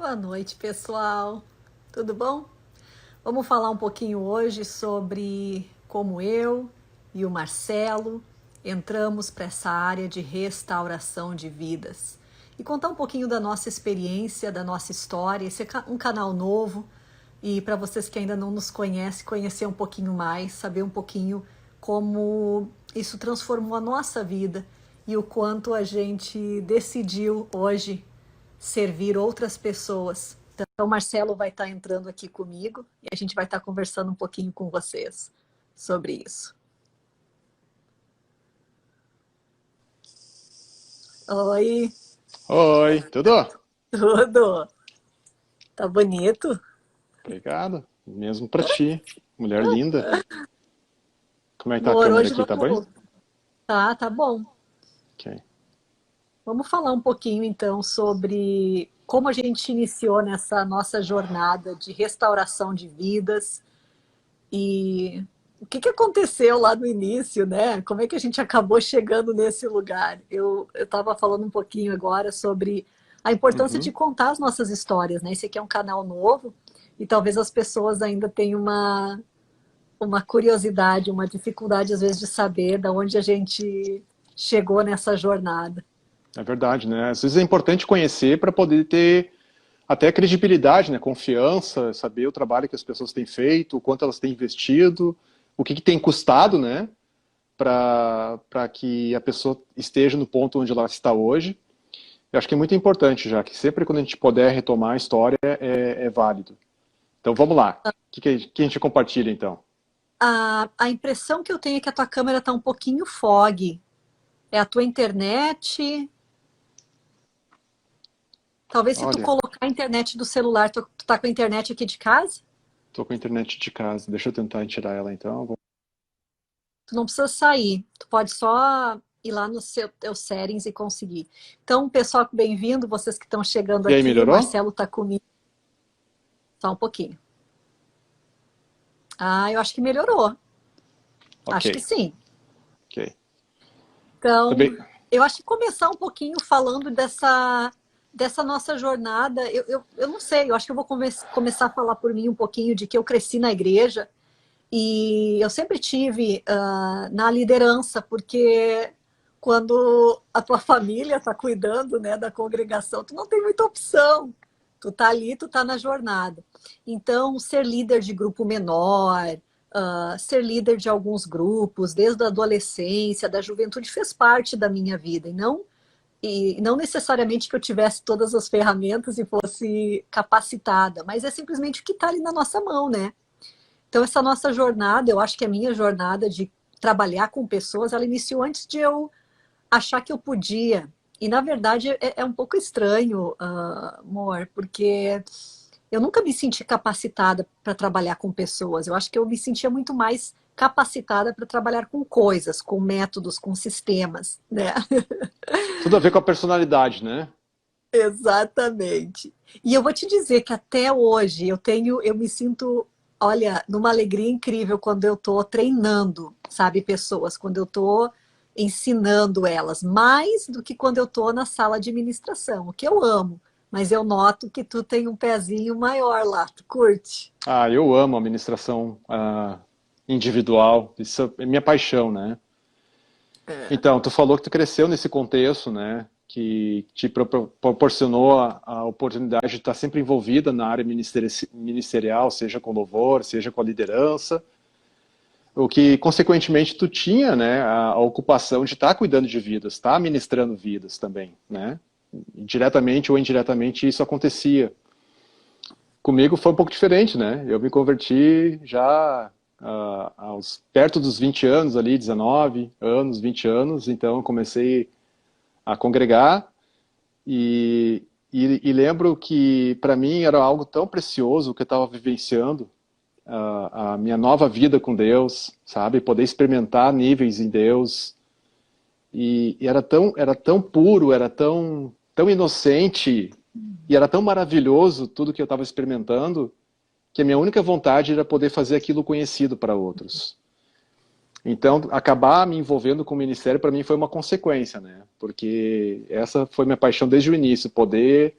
Boa noite, pessoal. Tudo bom? Vamos falar um pouquinho hoje sobre como eu e o Marcelo entramos para essa área de restauração de vidas e contar um pouquinho da nossa experiência, da nossa história. Esse é um canal novo e para vocês que ainda não nos conhecem, conhecer um pouquinho mais, saber um pouquinho como isso transformou a nossa vida e o quanto a gente decidiu hoje servir outras pessoas. Então, o Marcelo vai estar entrando aqui comigo e a gente vai estar conversando um pouquinho com vocês sobre isso. Oi, Oi, tudo? tudo? Tá bonito? Obrigado. Mesmo pra ti, mulher linda. Como é que tá a Amor, câmera hoje aqui? Tá bem? vamos. Tá bom. Ok. Vamos falar um pouquinho então sobre como a gente iniciou nessa nossa jornada de restauração de vidas e o que aconteceu lá no início, né? Como é que a gente acabou chegando nesse lugar? Eu estava falando um pouquinho agora sobre a importância de Uhum. contar as nossas histórias, né? Esse aqui é um canal novo e talvez as pessoas ainda tenham uma curiosidade, uma dificuldade às vezes de saber da onde a gente chegou nessa jornada. É verdade, né? Às vezes é importante conhecer para poder ter até credibilidade, né? Confiança, saber o trabalho que as pessoas têm feito, o quanto elas têm investido, o que tem custado, né? Para que a pessoa esteja no ponto onde ela está hoje. Eu acho que é muito importante, já que sempre quando a gente puder retomar a história é válido. Então vamos lá. O que a gente compartilha então? A impressão que eu tenho é que a tua câmera está um pouquinho fog. É a tua internet? Talvez se tu Olha, colocar a internet do celular, tu tá com a internet aqui de casa? tô com a internet de casa. Deixa eu tentar tirar ela então. Tu não precisa sair. Tu pode só ir lá no seu teu settings e conseguir. Então, pessoal, bem-vindo, vocês que estão chegando E aí, aqui. O melhorou? Marcelo tá comigo só um pouquinho. Ah, eu acho que melhorou. Ok, Acho que sim. ok. Então, Também. eu acho que começar um pouquinho falando dessa nossa jornada. Eu não sei, eu acho que eu vou começar a falar por mim um pouquinho de que eu cresci na igreja. E eu sempre tive na liderança, porque quando a tua família está cuidando, né, da congregação, tu não tem muita opção. Tu tá ali, tu tá na jornada. Então, ser líder de grupo menor, ser líder de alguns grupos, desde a adolescência, da juventude, fez parte da minha vida. E não necessariamente que eu tivesse todas as ferramentas e fosse capacitada, mas é simplesmente o que está ali na nossa mão, né? Então, essa nossa jornada, eu acho que a minha jornada de trabalhar com pessoas, ela iniciou antes de eu achar que eu podia. E, na verdade, é um pouco estranho, amor, porque eu nunca me senti capacitada para trabalhar com pessoas. Eu acho que eu me sentia muito mais capacitada para trabalhar com coisas, com métodos, com sistemas, né? Tudo a ver com a personalidade, né? Exatamente. E eu vou te dizer que até hoje eu me sinto, olha, numa alegria incrível quando eu estou treinando, sabe, pessoas, quando eu estou ensinando elas, mais do que quando eu estou na sala de administração, o que eu amo. Mas eu noto que tu tem um pezinho maior lá, tu curte? Ah, eu amo a administração individual. Isso é minha paixão, né? Então, tu falou que tu cresceu nesse contexto, né? Que te proporcionou a oportunidade de estar sempre envolvida na área ministerial, seja com louvor, seja com a liderança. O que, consequentemente, tu tinha, né, a ocupação de estar cuidando de vidas, estar ministrando vidas também, né? Diretamente ou indiretamente isso acontecia. Comigo foi um pouco diferente, né? Eu me converti já perto dos 20 anos ali, 19 anos, 20 anos, então eu comecei a congregar e lembro que para mim era algo tão precioso que eu estava vivenciando, a minha nova vida com Deus, sabe? Poder experimentar níveis em Deus. E era tão puro, era tão inocente, e era tão maravilhoso tudo que eu estava experimentando, que a minha única vontade era poder fazer aquilo conhecido para outros. Então, acabar me envolvendo com o ministério para mim foi uma consequência, né? Porque essa foi minha paixão desde o início, poder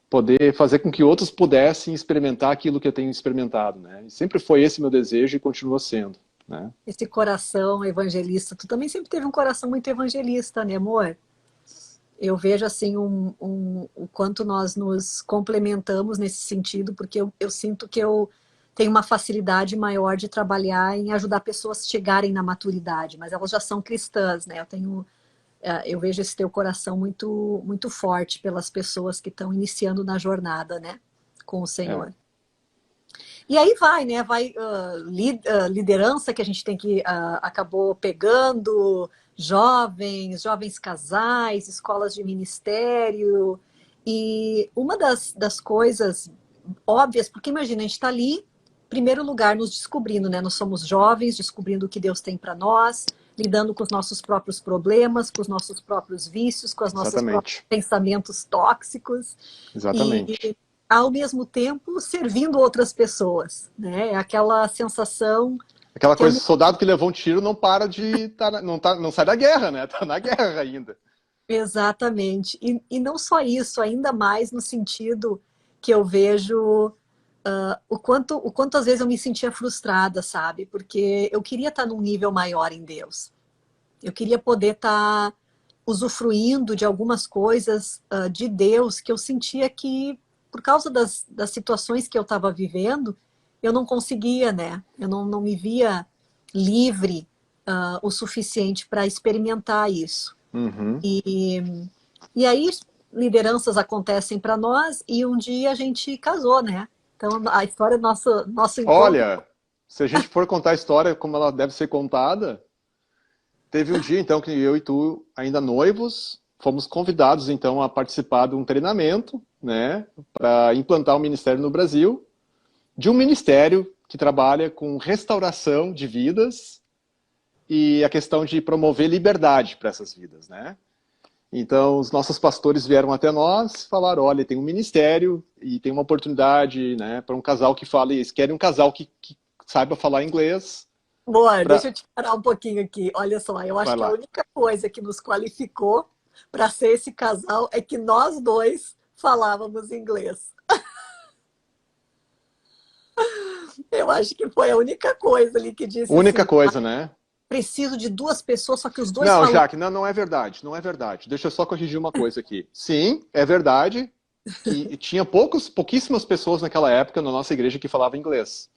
poder fazer com que outros pudessem experimentar aquilo que eu tenho experimentado, né? E sempre foi esse meu desejo e continua sendo, né? Esse coração evangelista. Tu também sempre teve um coração muito evangelista, né, amor? Eu vejo assim o quanto nós nos complementamos nesse sentido, porque eu sinto que eu tenho uma facilidade maior de trabalhar em ajudar pessoas a chegarem na maturidade, mas elas já são cristãs, né? Eu vejo esse teu coração muito, muito forte pelas pessoas que estão iniciando na jornada, né, com o Senhor. E aí vai, né? Vai liderança que a gente tem que acabou pegando, jovens casais, escolas de ministério. E uma das coisas óbvias, porque imagina, a gente está ali, em primeiro lugar, nos descobrindo, né? Nós somos jovens, descobrindo o que Deus tem para nós, lidando com os nossos próprios problemas, com os nossos próprios vícios, com os nossos próprios pensamentos tóxicos. Exatamente. E, ao mesmo tempo, servindo outras pessoas, né? Aquela sensação... Aquela coisa, soldado que levou um tiro não para de... não sai da guerra, né? Tá na guerra ainda. Exatamente. E não só isso, ainda mais no sentido que eu vejo o quanto às vezes eu me sentia frustrada, sabe? Porque eu queria estar num nível maior em Deus. Eu queria poder estar usufruindo de algumas coisas de Deus que eu sentia que, por causa das situações que eu estava vivendo, eu não conseguia, né? Eu não me via livre o suficiente para experimentar isso. Uhum. E aí lideranças acontecem para nós e um dia a gente casou, né? Então a história do nosso encontro... Olha, se a gente for contar a história como ela deve ser contada, teve um dia então que eu e tu, ainda noivos, fomos convidados então a participar de um treinamento, né, para implantar um ministério no Brasil, de um ministério que trabalha com restauração de vidas e a questão de promover liberdade para essas vidas, né? Então, os nossos pastores vieram até nós e falaram, olha, tem um ministério e tem uma oportunidade, né, para um casal que fale, eles querem um casal que saiba falar inglês. Boa, deixa eu te parar um pouquinho aqui. Olha só, eu acho que a Vai lá. única coisa que nos qualificou para ser esse casal é que nós dois falávamos inglês. Eu acho que foi a única coisa ali que disse Única assim, coisa, né? preciso de duas pessoas, só que os dois Não, falam... Jaque, não é verdade, não é verdade. Deixa eu só corrigir uma coisa aqui. Sim, é verdade que tinha pouquíssimas pessoas naquela época na nossa igreja que falavam inglês.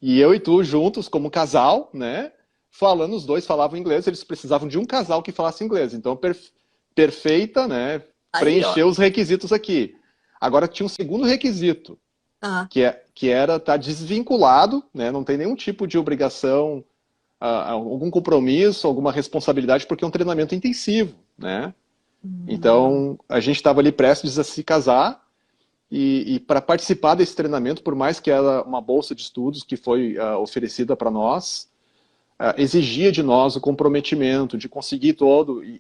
E eu e tu juntos, como casal, né, falando, os dois falavam inglês, eles precisavam de um casal que falasse inglês. Então, perfeita, né, preencheu os requisitos aqui. Agora tinha um segundo requisito, que era estar desvinculado, né, não tem nenhum tipo de obrigação, algum compromisso, alguma responsabilidade, porque é um treinamento intensivo, né? Então, a gente estava ali prestes a se casar e para participar desse treinamento, por mais que era uma bolsa de estudos que foi oferecida para nós, exigia de nós o comprometimento de conseguir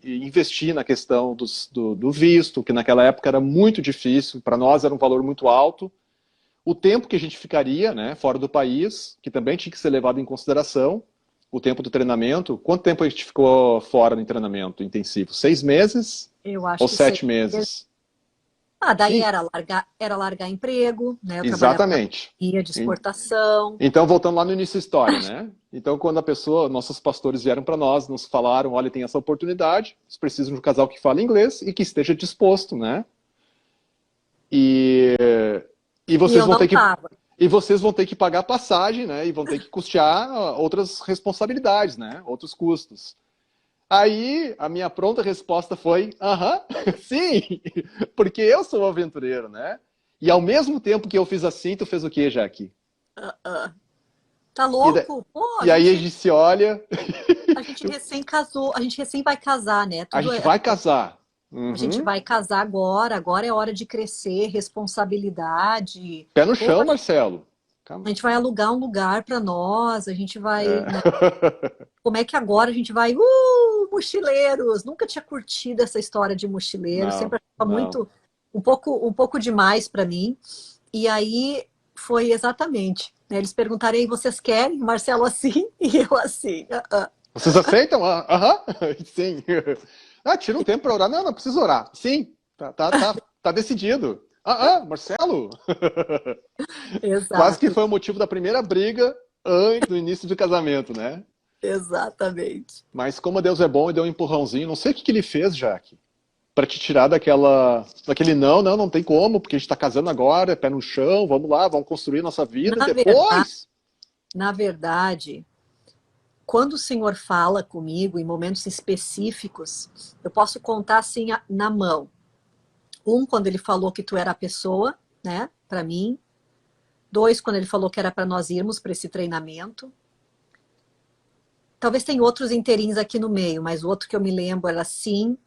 e investir na questão do visto, que naquela época era muito difícil, para nós era um valor muito alto, o tempo que a gente ficaria, né, fora do país, que também tinha que ser levado em consideração, o tempo do treinamento. Quanto tempo a gente ficou fora do treinamento intensivo? 6 meses? Eu acho ou que 7 meses? Daí era largar emprego, né? Eu Exatamente. trabalhava de exportação. Então, voltando lá no início da história, né? Então, quando nossos pastores vieram para nós, nos falaram, olha, tem essa oportunidade, vocês precisam de um casal que fale inglês e que esteja disposto, né? E vocês vão ter que... E vocês vão ter que pagar passagem, né? E vão ter que custear outras responsabilidades, né? Outros custos. Aí, a minha pronta resposta foi, sim, porque eu sou um aventureiro, né? E ao mesmo tempo que eu fiz assim, tu fez o quê, Jaque? Tá louco? E aí a gente se olha... A gente recém casou, a gente recém vai casar, né? A gente vai casar. A gente vai casar agora é hora de crescer, responsabilidade. Pé no chão, Marcelo. Calma. A gente vai alugar um lugar para nós, a gente vai... Né? Como é que agora a gente vai... mochileiros! Nunca tinha curtido essa história de mochileiro, sempre achava muito... um pouco demais para mim. E aí foi exatamente... Né? Eles perguntaram, aí, vocês querem? Marcelo assim e eu assim. Vocês aceitam? Sim. Tira um tempo para orar. Não precisa orar. Sim, tá decidido. Marcelo? Exato. Quase que foi o motivo da primeira briga no início do casamento, né? Exatamente. Mas como Deus é bom e deu um empurrãozinho, não sei o que ele fez, Jaque, para te tirar daquele não tem como, porque a gente está casando agora, é pé no chão, vamos lá, vamos construir nossa vida depois. Na verdade, quando o Senhor fala comigo em momentos específicos, eu posso contar assim na mão. Quando ele falou que tu era a pessoa, né, para mim. 2, quando ele falou que era para nós irmos para esse treinamento. Talvez tenha outros inteirinhos aqui no meio, mas o outro que eu me lembro era sim,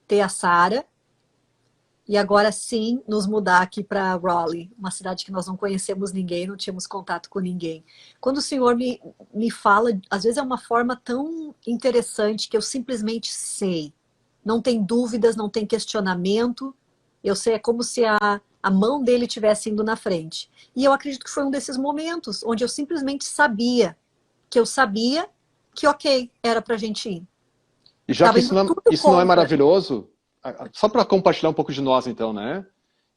ter a Sara. E agora sim, nos mudar aqui para Raleigh, uma cidade que nós não conhecemos ninguém, não tínhamos contato com ninguém. Quando o Senhor me fala, às vezes é uma forma tão interessante que eu simplesmente sei. Não tem dúvidas, não tem questionamento. Eu sei, é como se a mão dele estivesse indo na frente. E eu acredito que foi um desses momentos onde eu simplesmente sabia que ok, era pra gente ir. E já que isso não é maravilhoso, só para compartilhar um pouco de nós então, né?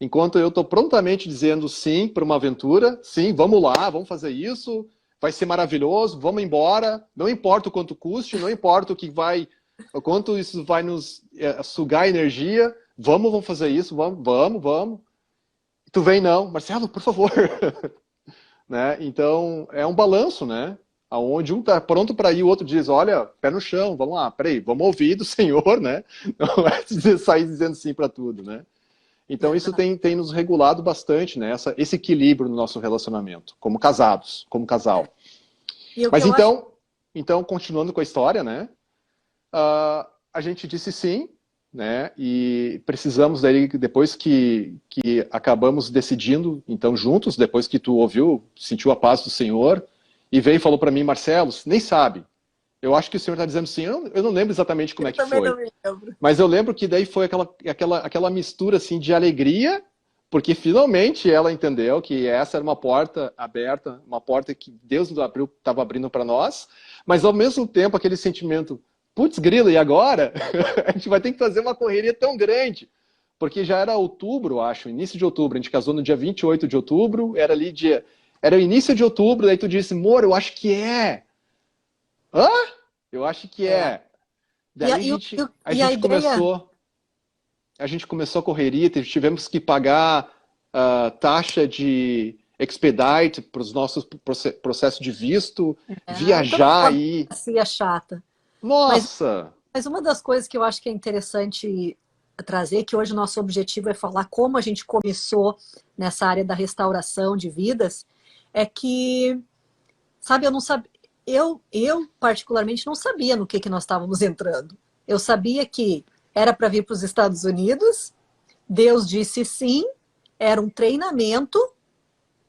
Enquanto eu estou prontamente dizendo sim para uma aventura, sim, vamos lá, vamos fazer isso, vai ser maravilhoso, vamos embora, não importa o quanto custe, não importa o quanto isso vai nos sugar energia, vamos fazer isso, vamos. Tu vem não, Marcelo, por favor. Né? Então, é um balanço, né? Onde um está pronto para ir, o outro diz, olha, pé no chão, vamos lá, peraí, vamos ouvir do Senhor, né? Não é sair dizendo sim para tudo, né? Então, isso tem nos regulado bastante, né? Esse equilíbrio no nosso relacionamento, como casados, como casal. Mas então, continuando com a história, né? A gente disse sim, né? E precisamos daí, depois que acabamos decidindo, então juntos, depois que tu ouviu, sentiu a paz do Senhor, e veio e falou para mim, Marcelo, nem sabe, eu acho que o Senhor está dizendo sim, eu não lembro exatamente como é que foi. Eu também não me lembro. Mas eu lembro que daí foi aquela mistura assim de alegria, porque finalmente ela entendeu que essa era uma porta aberta, uma porta que Deus estava abrindo para nós, mas ao mesmo tempo aquele sentimento, putz, grilo, e agora? A gente vai ter que fazer uma correria tão grande. Porque já era outubro, acho, início de outubro. A gente casou no dia 28 de outubro, era o início de outubro, daí tu disse, amor, eu acho que é. Hã? Eu acho que é. Daí a gente começou a correria, tivemos que pagar taxa de expedite para os nossos processos de visto, viajar e... Então, chata. Nossa! Mas uma das coisas que eu acho que é interessante trazer, que hoje o nosso objetivo é falar como a gente começou nessa área da restauração de vidas, é que, sabe, eu particularmente não sabia no que nós estávamos entrando. Eu sabia que era para vir para os Estados Unidos, Deus disse sim, era um treinamento,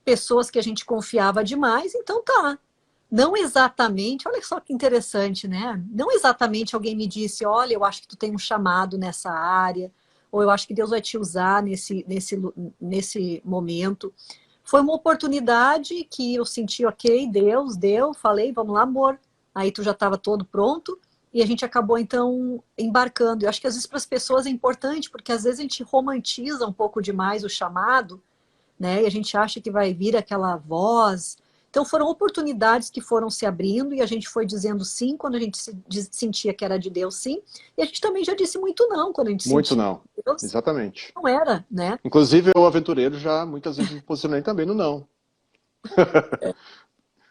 pessoas que a gente confiava demais, então tá. Não exatamente, olha só que interessante, né? Não exatamente alguém me disse, olha, eu acho que tu tem um chamado nessa área, ou eu acho que Deus vai te usar nesse momento. Foi uma oportunidade que eu senti, ok, Deus deu, falei, vamos lá, amor. Aí tu já estava todo pronto, e a gente acabou, então, embarcando. Eu acho que às vezes para as pessoas é importante, porque às vezes a gente romantiza um pouco demais o chamado, né? E a gente acha que vai vir aquela voz. Então foram oportunidades que foram se abrindo e a gente foi dizendo sim quando a gente sentia que era de Deus, sim. E a gente também já disse muito não quando a gente muito sentia não. Que Deus exatamente. Não era, né? Inclusive eu, aventureiro, já muitas vezes me posicionei também no não.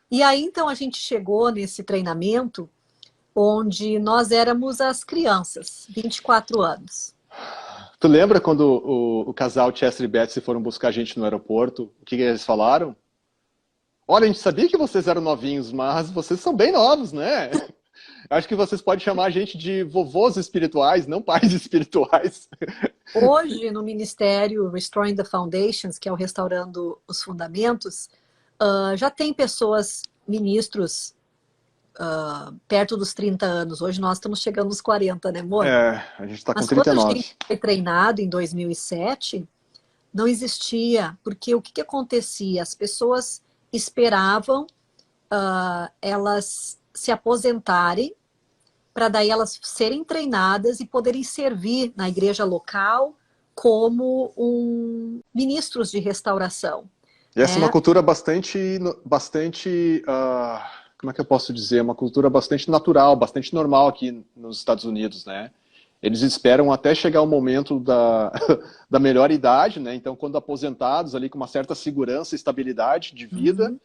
E aí então a gente chegou nesse treinamento onde nós éramos as crianças, 24 anos. Tu lembra quando o casal Chester e Betsy foram buscar a gente no aeroporto? O que eles falaram? Olha, a gente sabia que vocês eram novinhos, mas vocês são bem novos, né? Acho que vocês podem chamar a gente de vovôs espirituais, não pais espirituais. Hoje, no Ministério Restoring the Foundations, que é o Restaurando os Fundamentos, já tem pessoas, ministros, perto dos 30 anos. Hoje nós estamos chegando nos 40, né, amor? A gente está com 39. Mas quando a gente foi treinado em 2007, não existia, porque o que acontecia? As pessoas esperavam elas se aposentarem para daí elas serem treinadas e poderem servir na igreja local como ministros de restauração. E essa é uma cultura bastante, como é que eu posso dizer? Uma cultura bastante natural, bastante normal aqui nos Estados Unidos, né? Eles esperam até chegar o momento da melhor idade, né? Então, quando aposentados, ali com uma certa segurança e estabilidade de vida,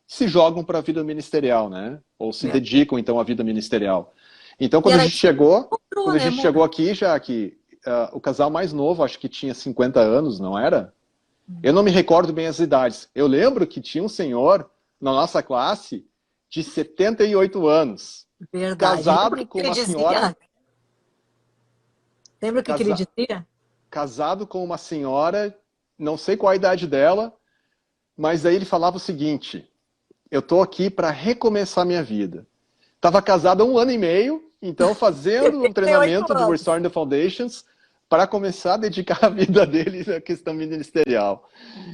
se jogam para a vida ministerial, né? Ou se dedicam, então, à vida ministerial. Então, quando a gente chegou aqui, já que o casal mais novo, acho que tinha 50 anos, não era? Eu não me recordo bem as idades. Eu lembro que tinha um senhor na nossa classe de 78 anos. Verdade. Casado com uma senhora... Lembra o que ele dizia? Casado com uma senhora, não sei qual a idade dela, mas aí ele falava o seguinte: eu tô aqui para recomeçar minha vida. Estava casado há 1 ano e meio, então fazendo um treinamento do Restoring the Foundations para começar a dedicar a vida dele à questão ministerial.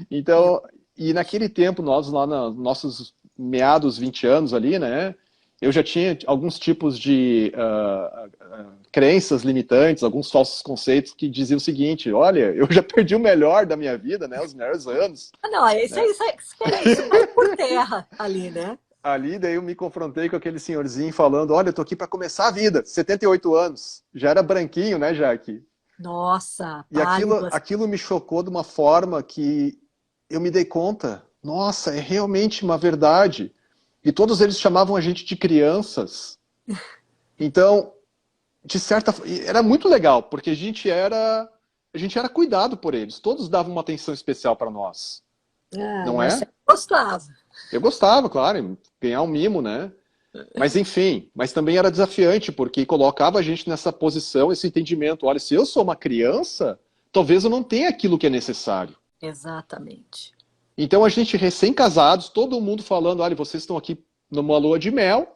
Então, e naquele tempo, nós lá nos nossos meados 20 anos ali, né? Eu já tinha alguns tipos de crenças limitantes, alguns falsos conceitos que diziam o seguinte: olha, eu já perdi o melhor da minha vida, né? Os melhores anos. Não, isso vai por terra ali, né? Ali, daí eu me confrontei com aquele senhorzinho falando: olha, eu tô aqui para começar a vida, 78 anos. Já era branquinho, né, Jaque? Nossa, e aquilo me chocou de uma forma que eu me dei conta: nossa, é realmente uma verdade. E todos eles chamavam a gente de crianças. Então, de certa forma, era muito legal, porque a gente era cuidado por eles. Todos davam uma atenção especial para nós. Não é? Você gostava. Eu gostava, claro, ganhar um mimo, né? Mas enfim, mas também era desafiante, porque colocava a gente nessa posição, esse entendimento: olha, se eu sou uma criança, talvez eu não tenha aquilo que é necessário. Exatamente. Então a gente recém-casados, todo mundo falando: olha, vocês estão aqui numa lua de mel,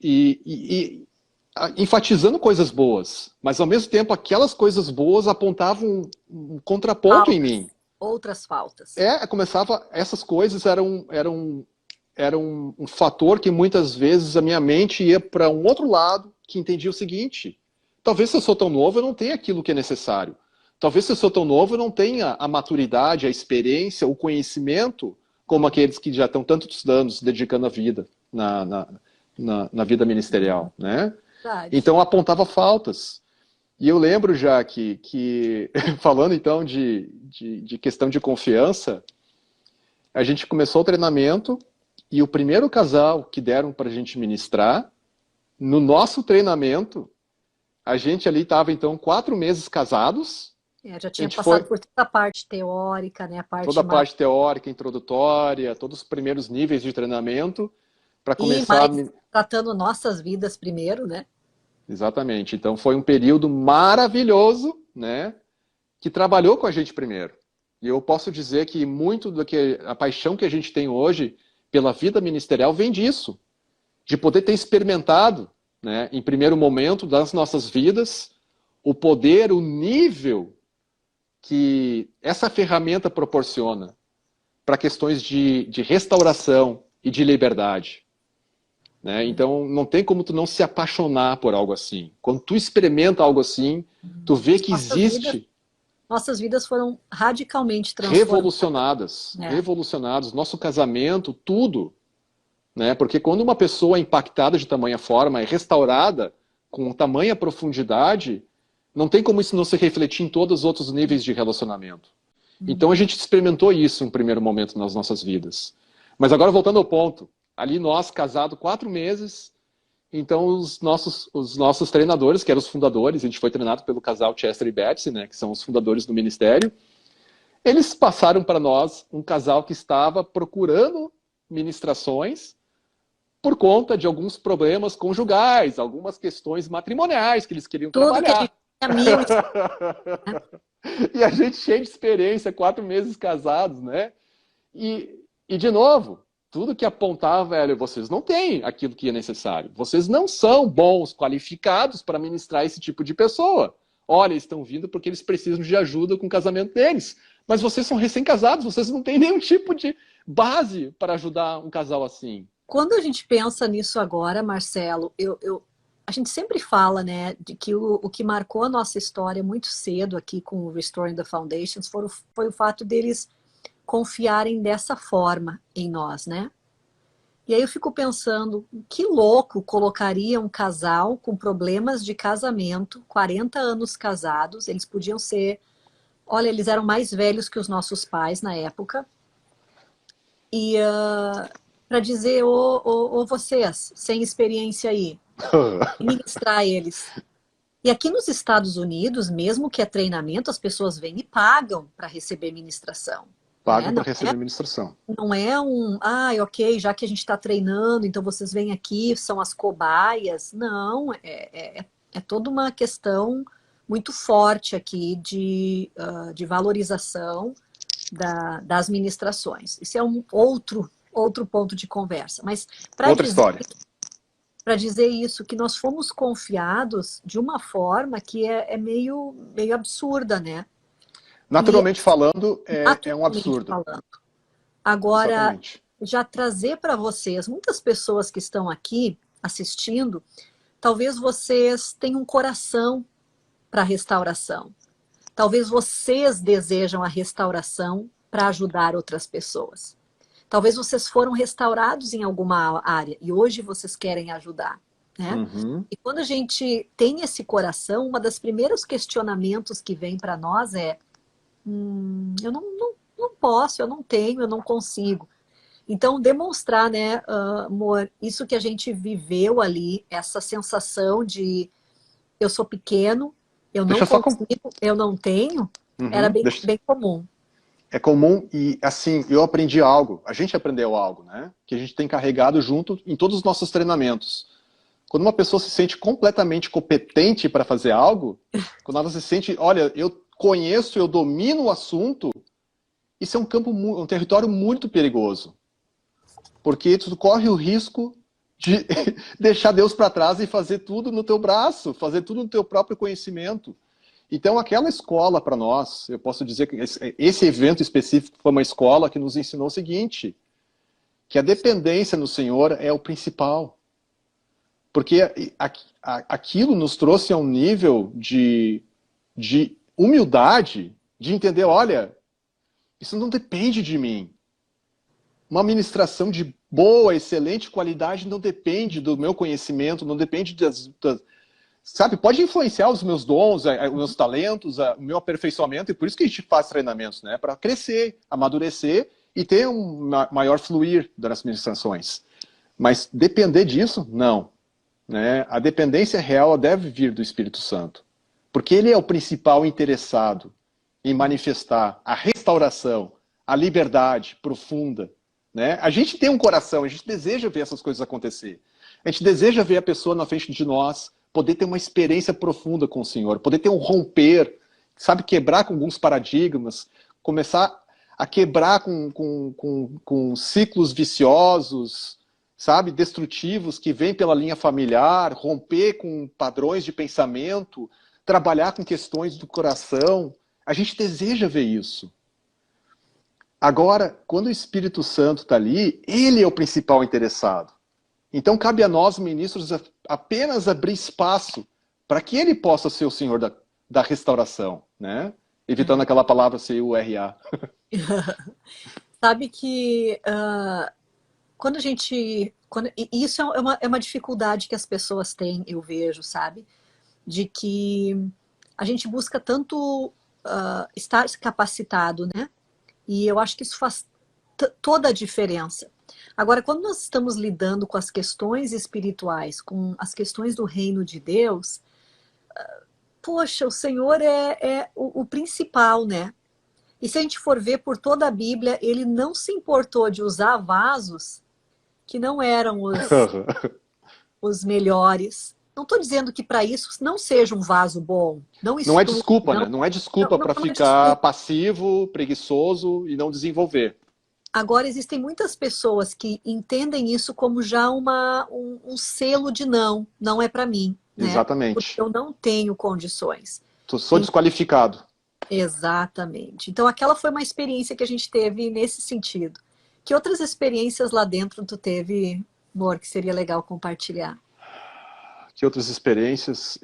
e enfatizando coisas boas, mas ao mesmo tempo aquelas coisas boas apontavam um contraponto em mim. Outras faltas. Começava, essas coisas eram um fator que muitas vezes a minha mente ia para um outro lado, que entendia o seguinte: talvez se eu sou tão novo eu não tenha aquilo que é necessário. Talvez se eu sou tão novo eu não tenha a maturidade, a experiência, o conhecimento como aqueles que já estão tantos anos dedicando a vida na vida ministerial, né? Então apontava faltas. E eu lembro já que falando então de questão de confiança, a gente começou o treinamento e o primeiro casal que deram para a gente ministrar, no nosso treinamento, a gente ali estava então 4 meses casados. Já tinha passado por toda a parte teórica, né? Toda a parte teórica, introdutória, todos os primeiros níveis de treinamento, para começar... tratando nossas vidas primeiro, né? Exatamente. Então foi um período maravilhoso, né? Que trabalhou com a gente primeiro. E eu posso dizer que muito do que a paixão que a gente tem hoje pela vida ministerial vem disso. De poder ter experimentado, né, em primeiro momento das nossas vidas, o poder, o nível que essa ferramenta proporciona para questões de restauração e de liberdade. Né? Então, não tem como tu não se apaixonar por algo assim. Quando tu experimenta algo assim, tu vê que nossas vidas foram radicalmente transformadas. Revolucionadas. Nosso casamento, tudo. Né? Porque quando uma pessoa é impactada de tamanha forma, é restaurada com tamanha profundidade, não tem como isso não se refletir em todos os outros níveis de relacionamento. Então a gente experimentou isso em um primeiro momento nas nossas vidas. Mas agora voltando ao ponto, ali nós, casados 4 meses, então os nossos treinadores, que eram os fundadores, a gente foi treinado pelo casal Chester e Betsy, né, que são os fundadores do ministério, eles passaram para nós um casal que estava procurando ministrações por conta de alguns problemas conjugais, algumas questões matrimoniais que eles queriam trabalhar. E a gente cheio de experiência, 4 meses casados, né? E de novo, tudo que apontava, velho, vocês não têm aquilo que é necessário. Vocês não são bons, qualificados para ministrar esse tipo de pessoa. Olha, eles estão vindo porque eles precisam de ajuda com o casamento deles. Mas vocês são recém-casados, vocês não têm nenhum tipo de base para ajudar um casal assim. Quando a gente pensa nisso agora, Marcelo, a gente sempre fala, né, de que o que marcou a nossa história muito cedo aqui com o Restoring the Foundations foi o fato deles confiarem dessa forma em nós, né? E aí eu fico pensando, que louco colocaria um casal com problemas de casamento, 40 anos casados, eles podiam ser, olha, eles eram mais velhos que os nossos pais na época, e para dizer, ô vocês, sem experiência aí, ministrar eles. E aqui nos Estados Unidos, mesmo que é treinamento, as pessoas vêm e pagam para receber ministração. Pagam para receber ministração. Não é ok, já que a gente está treinando, então vocês vêm aqui, são as cobaias. Não, é toda uma questão muito forte aqui de valorização das ministrações. Isso é um outro ponto de conversa. Mas outra história. Para dizer isso, que nós fomos confiados de uma forma que é meio absurda, né? Naturalmente falando, é um absurdo. Agora, exatamente, já trazer para vocês, muitas pessoas que estão aqui assistindo, talvez vocês tenham um coração para restauração. Talvez vocês desejam a restauração para ajudar outras pessoas. Talvez vocês foram restaurados em alguma área e hoje vocês querem ajudar, né? Uhum. E quando a gente tem esse coração, uma das primeiros questionamentos que vem para nós é: eu não posso, eu não tenho, eu não consigo. Então, demonstrar, né, amor, isso que a gente viveu ali, essa sensação de eu sou pequeno, eu não consigo, eu não tenho, era bem comum. É comum e, assim, eu aprendi algo, a gente aprendeu algo, né, que a gente tem carregado junto em todos os nossos treinamentos. Quando uma pessoa se sente completamente competente para fazer algo, quando ela se sente, olha, eu conheço, eu domino o assunto, isso é um território muito perigoso. Porque tu corre o risco de deixar Deus para trás e fazer tudo no teu braço, fazer tudo no teu próprio conhecimento. Então, aquela escola para nós, eu posso dizer que esse evento específico foi uma escola que nos ensinou o seguinte, que a dependência no Senhor é o principal. Porque aquilo nos trouxe a um nível de humildade, de entender, olha, isso não depende de mim. Uma ministração de boa, excelente qualidade não depende do meu conhecimento, não depende sabe, pode influenciar os meus dons, os meus talentos, o meu aperfeiçoamento, e por isso que a gente faz treinamentos, né? Para crescer, amadurecer e ter um maior fluir das ministrações. Mas depender disso, não. Né? A dependência real deve vir do Espírito Santo. Porque ele é o principal interessado em manifestar a restauração, a liberdade profunda. Né? A gente tem um coração, a gente deseja ver essas coisas acontecer. A gente deseja ver a pessoa na frente de nós, poder ter uma experiência profunda com o Senhor, poder ter um romper, sabe, quebrar com alguns paradigmas, começar a quebrar com ciclos viciosos, sabe, destrutivos que vêm pela linha familiar, romper com padrões de pensamento, trabalhar com questões do coração. A gente deseja ver isso. Agora, quando o Espírito Santo está ali, ele é o principal interessado. Então, cabe a nós, ministros, apenas abrir espaço para que ele possa ser o Senhor da restauração, né? Evitando aquela palavra C-U-R-A. Sabe que quando a gente... isso é uma dificuldade que as pessoas têm, eu vejo, sabe? De que a gente busca tanto estar capacitado, né? E eu acho que isso faz toda a diferença. Agora, quando nós estamos lidando com as questões espirituais, com as questões do reino de Deus, poxa, o Senhor é o principal, né? E se a gente for ver por toda a Bíblia, ele não se importou de usar vasos que não eram os melhores. Não estou dizendo que para isso não seja um vaso bom. Não é desculpa, né? Não é desculpa para ficar passivo, preguiçoso e não desenvolver. Agora, existem muitas pessoas que entendem isso como já um selo de não é para mim. Né? Exatamente. Porque eu não tenho condições. Sou desqualificado. Exatamente. Então, aquela foi uma experiência que a gente teve nesse sentido. Que outras experiências lá dentro tu teve, amor, que seria legal compartilhar? que outras experiências,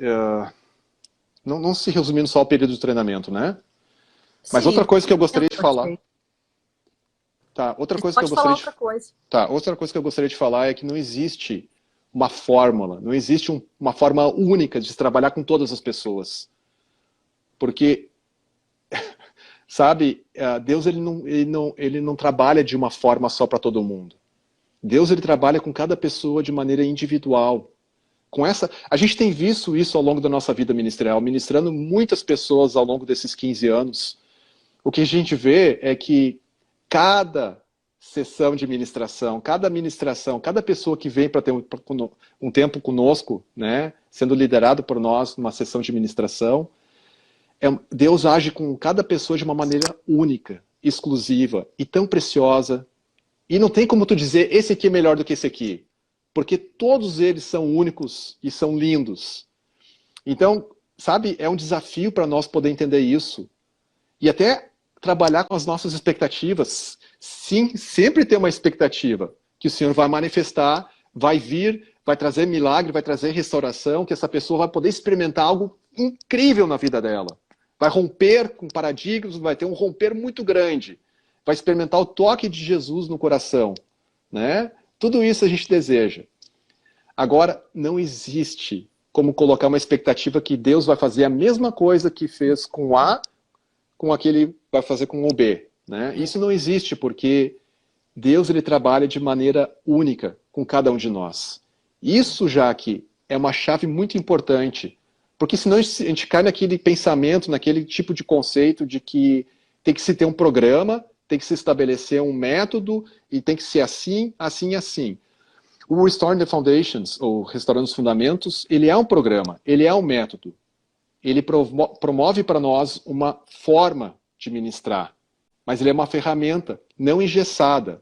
não se resumindo só ao período de treinamento, né? Mas Sim, outra coisa que eu gostaria de falar... gostei. Tá, outra coisa que eu Pode falar gostaria de... outra coisa. Tá, outra coisa que eu gostaria de falar é que não existe uma fórmula, não existe uma forma única de se trabalhar com todas as pessoas. Porque, sabe, Deus ele não trabalha de uma forma só para todo mundo. Deus ele trabalha com cada pessoa de maneira individual. A gente tem visto isso ao longo da nossa vida ministerial, ministrando muitas pessoas ao longo desses 15 anos. O que a gente vê é que cada sessão de ministração, cada pessoa que vem para ter um tempo conosco, né, sendo liderado por nós numa sessão de ministração, Deus age com cada pessoa de uma maneira única, exclusiva e tão preciosa. E não tem como tu dizer, esse aqui é melhor do que esse aqui. Porque todos eles são únicos e são lindos. Então, sabe, é um desafio para nós poder entender isso. E até trabalhar com as nossas expectativas. Sim, sempre ter uma expectativa que o Senhor vai manifestar, vai vir, vai trazer milagre, vai trazer restauração, que essa pessoa vai poder experimentar algo incrível na vida dela. Vai romper com paradigmas, vai ter um romper muito grande. Vai experimentar o toque de Jesus no coração, né? Tudo isso a gente deseja. Agora, não existe como colocar uma expectativa que Deus vai fazer a mesma coisa que fez com o A, com aquele vai fazer com o B, né? Isso não existe porque Deus ele trabalha de maneira única com cada um de nós. Isso, Jaque, é uma chave muito importante, porque senão a gente cai naquele pensamento, naquele tipo de conceito de que tem que se ter um programa, tem que se estabelecer um método e tem que ser assim, assim e assim. O Restoring the Foundations, ou Restaurando os Fundamentos, ele é um programa, ele é um método. Ele promove para nós uma forma de ministrar, mas ele é uma ferramenta não engessada.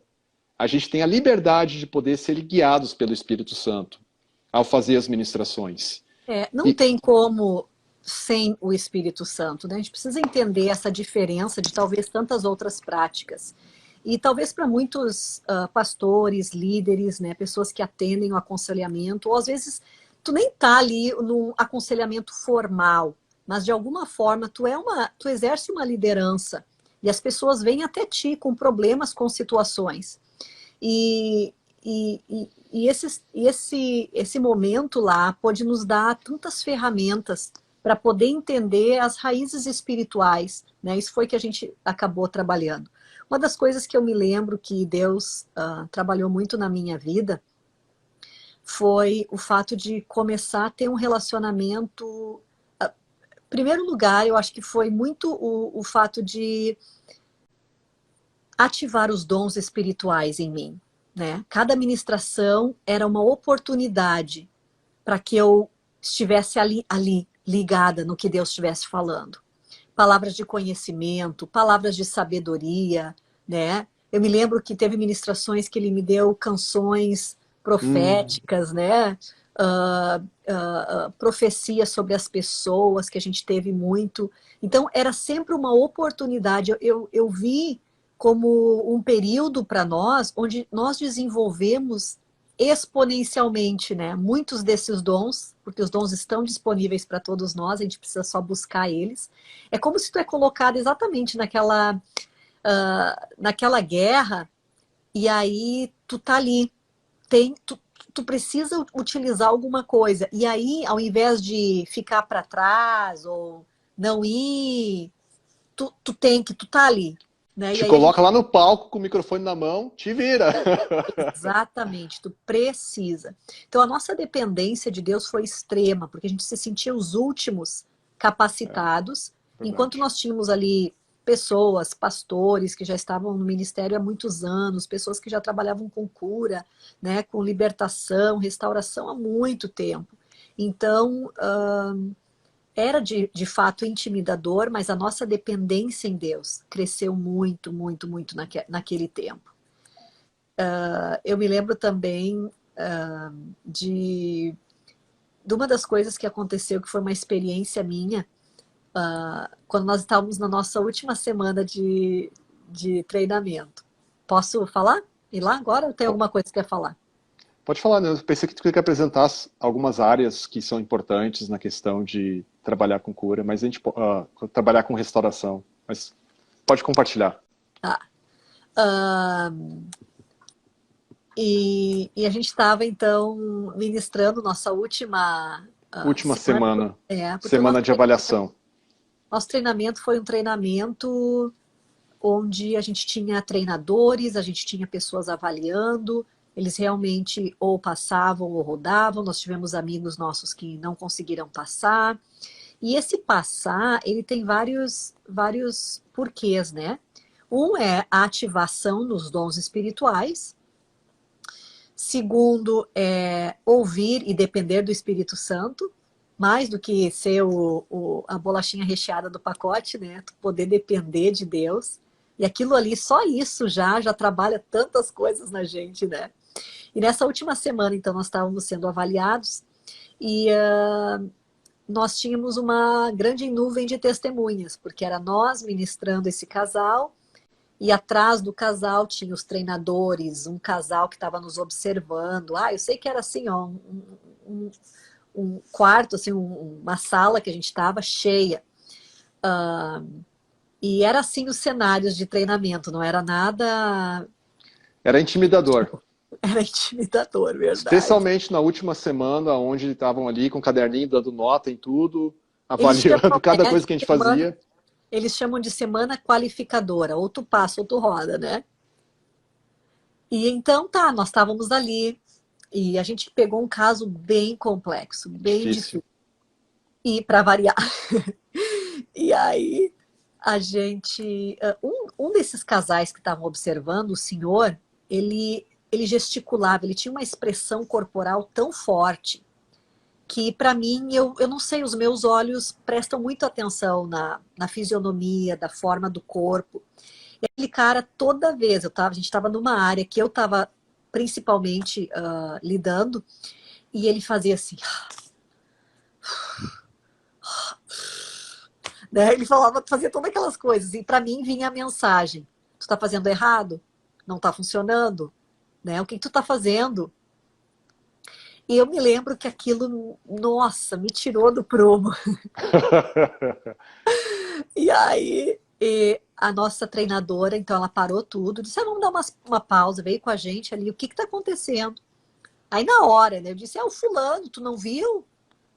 A gente tem a liberdade de poder ser guiados pelo Espírito Santo ao fazer as ministrações. Não tem como sem o Espírito Santo, né? A gente precisa entender essa diferença de talvez tantas outras práticas. E talvez para muitos pastores, líderes, né, pessoas que atendem o aconselhamento, ou às vezes tu nem tá ali num aconselhamento formal, mas de alguma forma tu exerce uma liderança e as pessoas vêm até ti com problemas, com situações. E esse momento lá pode nos dar tantas ferramentas para poder entender as raízes espirituais, né? Isso foi que a gente acabou trabalhando. Uma das coisas que eu me lembro que Deus trabalhou muito na minha vida foi o fato de começar a ter um relacionamento. Em primeiro lugar, eu acho que foi muito o fato de ativar os dons espirituais em mim, né? Cada ministração era uma oportunidade para que eu estivesse ali ligada no que Deus estivesse falando. Palavras de conhecimento, palavras de sabedoria, né? Eu me lembro que teve ministrações que ele me deu canções proféticas, né? Profecias sobre as pessoas, que a gente teve muito. Então, era sempre uma oportunidade. Eu vi como um período para nós, onde nós desenvolvemos exponencialmente, né? Muitos desses dons, porque os dons estão disponíveis para todos nós, a gente precisa só buscar eles. É como se tu é colocado exatamente naquela guerra, e aí tu tá ali, tu precisa utilizar alguma coisa, e aí ao invés de ficar para trás ou não ir, tu tá ali. Né? Te coloca lá no palco com o microfone na mão, te vira. Exatamente, tu precisa. Então a nossa dependência de Deus foi extrema, porque a gente se sentia os últimos capacitados, enquanto nós tínhamos ali pessoas, pastores que já estavam no ministério há muitos anos, pessoas que já trabalhavam com cura, né, com libertação, restauração há muito tempo. Então, era de fato intimidador, mas a nossa dependência em Deus cresceu muito, muito, muito naquele tempo. Eu me lembro também de uma das coisas que aconteceu, que foi uma experiência minha, quando nós estávamos na nossa última semana de treinamento. Posso falar? Ir lá agora ou tem alguma coisa que você quer falar? Pode falar, né? Eu pensei que tu queria apresentar algumas áreas que são importantes na questão de trabalhar com cura, mas a gente trabalhar com restauração. Mas pode compartilhar. Tá. E a gente estava, então, ministrando nossa última Última semana. semana, Porque semana de avaliação. nosso treinamento foi um treinamento onde a gente tinha treinadores, a gente tinha pessoas avaliando, eles realmente ou passavam ou rodavam, nós tivemos amigos nossos que não conseguiram passar. E esse passar, ele tem vários porquês, né? Um é a ativação nos dons espirituais. Segundo, é ouvir e depender do Espírito Santo, mais do que ser a bolachinha recheada do pacote, né? Tu poder depender de Deus. E aquilo ali, só isso já trabalha tantas coisas na gente, né? E nessa última semana, então, nós estávamos sendo avaliados e nós tínhamos uma grande nuvem de testemunhas, porque era nós ministrando esse casal. E atrás do casal tinha os treinadores, um casal que estava nos observando. Eu sei que era assim, ó, um quarto, assim, uma sala que a gente estava cheia. E era assim os cenários de treinamento, não era nada... Era intimidador. Era intimidador, verdade. Especialmente na última semana, onde estavam ali com o caderninho, dando nota em tudo, avaliando cada coisa que a gente fazia. Eles chamam de semana qualificadora, ou tu passa ou tu roda, né? E então nós estávamos ali e a gente pegou um caso bem complexo, bem difícil. E para variar. E aí a gente... Um desses casais que estavam observando, o senhor, ele gesticulava, ele tinha uma expressão corporal tão forte que para mim, eu não sei, os meus olhos prestam muito atenção na fisionomia, da forma do corpo. E aquele cara, toda vez, a gente estava numa área que eu estava principalmente lidando, e ele fazia assim... Né? Ele fazia todas aquelas coisas, e para mim vinha a mensagem: tu está fazendo errado? Não está funcionando? Né? O que tu está fazendo? E eu me lembro que aquilo, nossa, me tirou do prumo. E aí, a nossa treinadora, então, ela parou tudo, disse, vamos dar uma pausa, veio com a gente ali, o que está acontecendo? Aí na hora, né, eu disse, o fulano, tu não viu?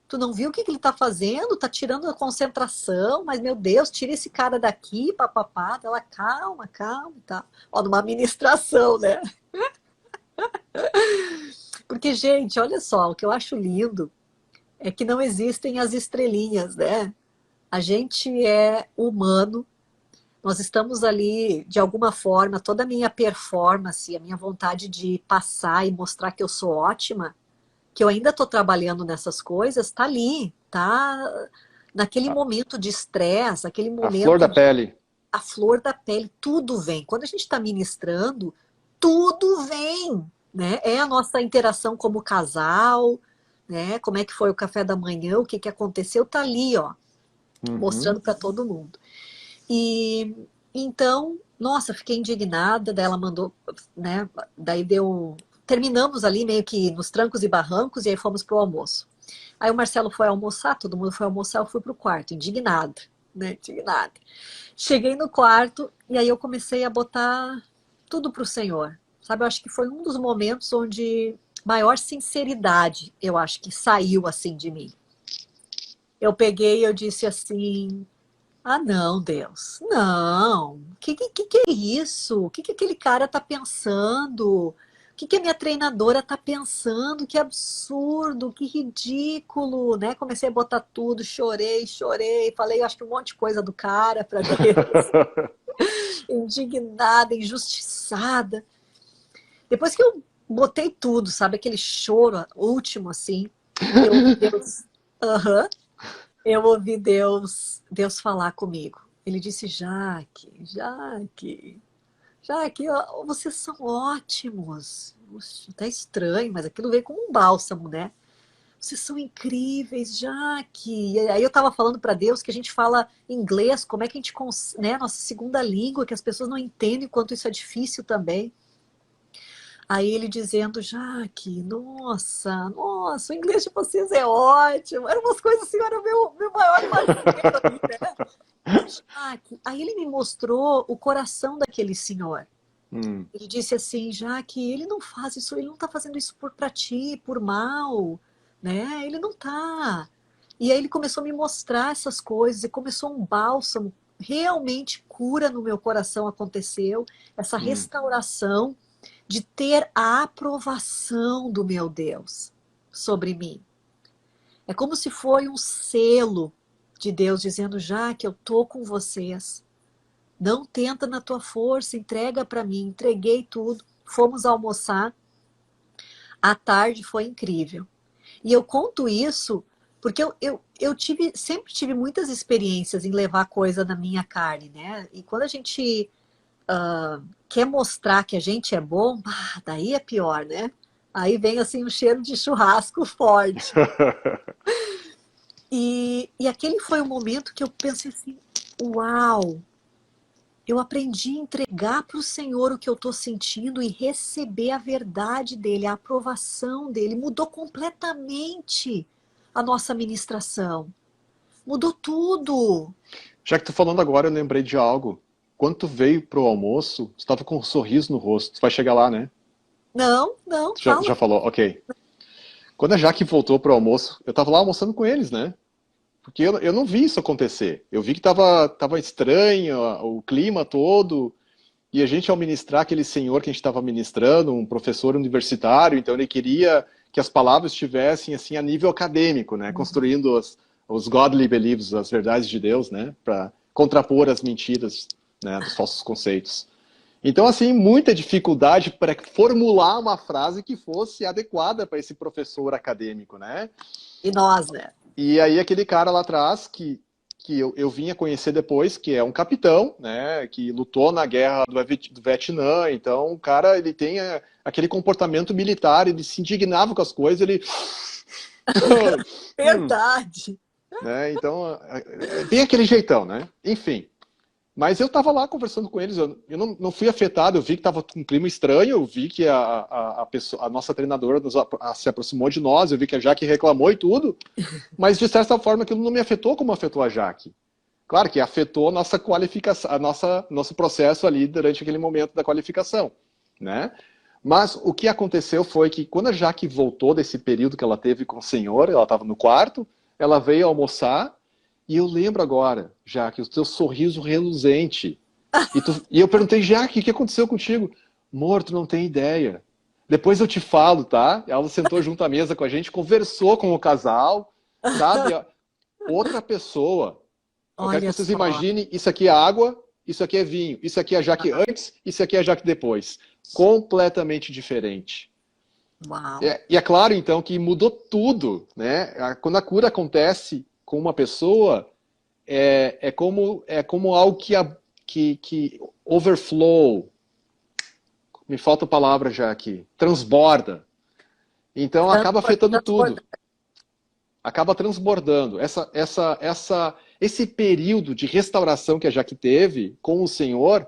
Tu não viu o que ele está fazendo? Está tirando a concentração, mas meu Deus, tira esse cara daqui, papapá. Ela, calma, tá. Ó, numa ministração, né? Porque, gente, olha só, o que eu acho lindo é que não existem as estrelinhas, né? A gente é humano, nós estamos ali, de alguma forma, toda a minha performance, a minha vontade de passar e mostrar que eu sou ótima, que eu ainda estou trabalhando nessas coisas, está ali, tá naquele momento de estresse, aquele momento... A flor da pele. A flor da pele, tudo vem. Quando a gente está ministrando, tudo vem, né? É a nossa interação como casal, né? Como é que foi o café da manhã, o que que aconteceu, tá ali, ó, mostrando para todo mundo. E então, nossa, fiquei indignada, daí ela mandou, né? Daí terminamos ali meio que nos trancos e barrancos e aí fomos pro almoço. Aí o Marcelo foi almoçar, todo mundo foi almoçar, eu fui pro quarto, indignada, né? Indignada. Cheguei no quarto e aí eu comecei a botar tudo pro Senhor. Sabe, eu acho que foi um dos momentos onde maior sinceridade, eu acho que saiu assim de mim. Eu peguei e eu disse assim, não, Deus, não, que é isso? O que aquele cara tá pensando? O que a minha treinadora tá pensando? Que absurdo, que ridículo, né? Comecei a botar tudo, chorei, falei, acho que um monte de coisa do cara para Deus, indignada, injustiçada. Depois que eu botei tudo, sabe, aquele choro último, assim, eu ouvi Deus falar comigo. Ele disse, Jaque, ó, vocês são ótimos. Tá estranho, mas aquilo veio como um bálsamo, né? Vocês são incríveis, Jaque. E aí eu tava falando para Deus que a gente fala inglês, como é que a gente, né, nossa segunda língua, que as pessoas não entendem o quanto isso é difícil também. Aí ele dizendo, Jaque, nossa, o inglês de vocês é ótimo. Eram umas coisas assim, era o meu maior parceiro ali, né? Jaque. Aí ele me mostrou o coração daquele senhor. Ele disse assim, Jaque, ele não faz isso, ele não está fazendo isso pra ti, por mal, né? Ele não tá. E aí ele começou a me mostrar essas coisas e começou um bálsamo, realmente cura no meu coração aconteceu, essa restauração de ter a aprovação do meu Deus sobre mim. É como se foi um selo de Deus dizendo, Jaque, eu tô com vocês. Não tenta na tua força, entrega para mim. Entreguei tudo. Fomos almoçar. À tarde foi incrível. E eu conto isso porque sempre tive muitas experiências em levar coisa na minha carne, né? E quando a gente quer mostrar que a gente é bom, daí é pior, né? Aí vem assim um cheiro de churrasco forte. E aquele foi o momento que eu pensei assim, uau! Eu aprendi a entregar para o Senhor o que eu estou sentindo e receber a verdade dele, a aprovação dele. Mudou completamente a nossa ministração. Mudou tudo. Já que tu falando agora, eu lembrei de algo. Quando tu veio pro almoço, tu estava com um sorriso no rosto. Tu vai chegar lá, né? Não, Tu já fala. falou, ok. Quando a Jaque voltou pro almoço, eu estava lá almoçando com eles, né? Porque eu não vi isso acontecer. Eu vi que tava estranho o clima todo. E a gente, ao ministrar aquele senhor que a gente estava ministrando, um professor universitário, então ele queria que as palavras estivessem assim a nível acadêmico, né? Construindo os godly beliefs, as verdades de Deus, né? Para contrapor as mentiras, né? Dos falsos conceitos. Então, assim, muita dificuldade para formular uma frase que fosse adequada para esse professor acadêmico, né? E nós, né? E aí aquele cara lá atrás, que eu vim a conhecer depois, que é um capitão, né, que lutou na guerra do Vietnã, então o cara, ele tem aquele comportamento militar, ele se indignava com as coisas, ele... Verdade. né, então, bem aquele jeitão, né, enfim. Mas eu estava lá conversando com eles, eu não fui afetado, eu vi que estava com um clima estranho, eu vi que a nossa treinadora se aproximou de nós, eu vi que a Jaque reclamou e tudo, mas de certa forma aquilo não me afetou como afetou a Jaque. Claro que afetou a nossa qualificação, nosso processo ali durante aquele momento da qualificação, né? Mas o que aconteceu foi que quando a Jaque voltou desse período que ela teve com o Senhor, ela estava no quarto, ela veio almoçar, e eu lembro agora, Jaque, o teu sorriso reluzente. E eu perguntei, Jaque, o que aconteceu contigo? Amor, tu não tem ideia. Depois eu te falo, tá? Ela sentou junto à mesa com a gente, conversou com o casal, sabe? Outra pessoa. Eu quero que Olha vocês só. imaginem, isso aqui é água, isso aqui é vinho, isso aqui é a Jaque antes, isso aqui é a Jaque depois. Completamente diferente. Uau. E é claro, então, que mudou tudo, né? Quando a cura acontece com uma pessoa, é como algo que overflow. Me falta a palavra já aqui. Transborda. Então acaba afetando tudo. Acaba transbordando. Esse período de restauração que a Jaque teve com o Senhor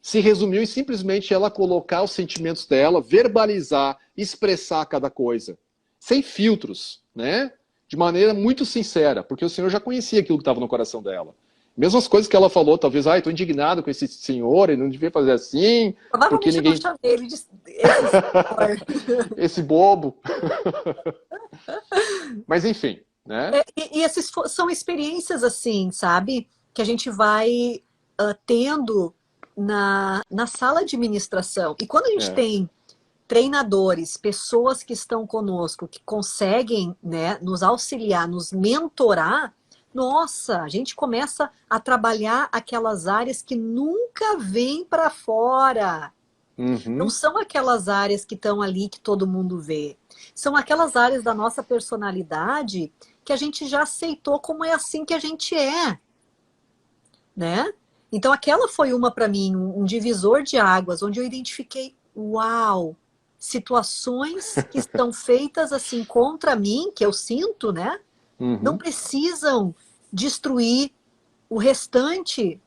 se resumiu em simplesmente ela colocar os sentimentos dela, verbalizar, expressar cada coisa. Sem filtros, né? De maneira muito sincera, porque o Senhor já conhecia aquilo que estava no coração dela. Mesmo as coisas que ela falou, talvez, estou indignado com esse senhor, ele não devia fazer assim, porque Provavelmente eu não ninguém... chamei ele de esse senhor. esse bobo. Mas enfim, né? E essas são experiências assim, sabe? Que a gente vai tendo na sala de ministração. E quando a gente É. tem treinadores, pessoas que estão conosco, que conseguem, né, nos auxiliar, nos mentorar, nossa, a gente começa a trabalhar aquelas áreas que nunca vêm para fora. Não Uhum. são aquelas áreas que estão ali que todo mundo vê. São aquelas áreas da nossa personalidade que a gente já aceitou como é assim que a gente é, né? Então aquela foi uma para mim, um divisor de águas, onde eu identifiquei, uau, situações que estão feitas assim contra mim, que eu sinto, né? Não Uhum. precisam destruir o restante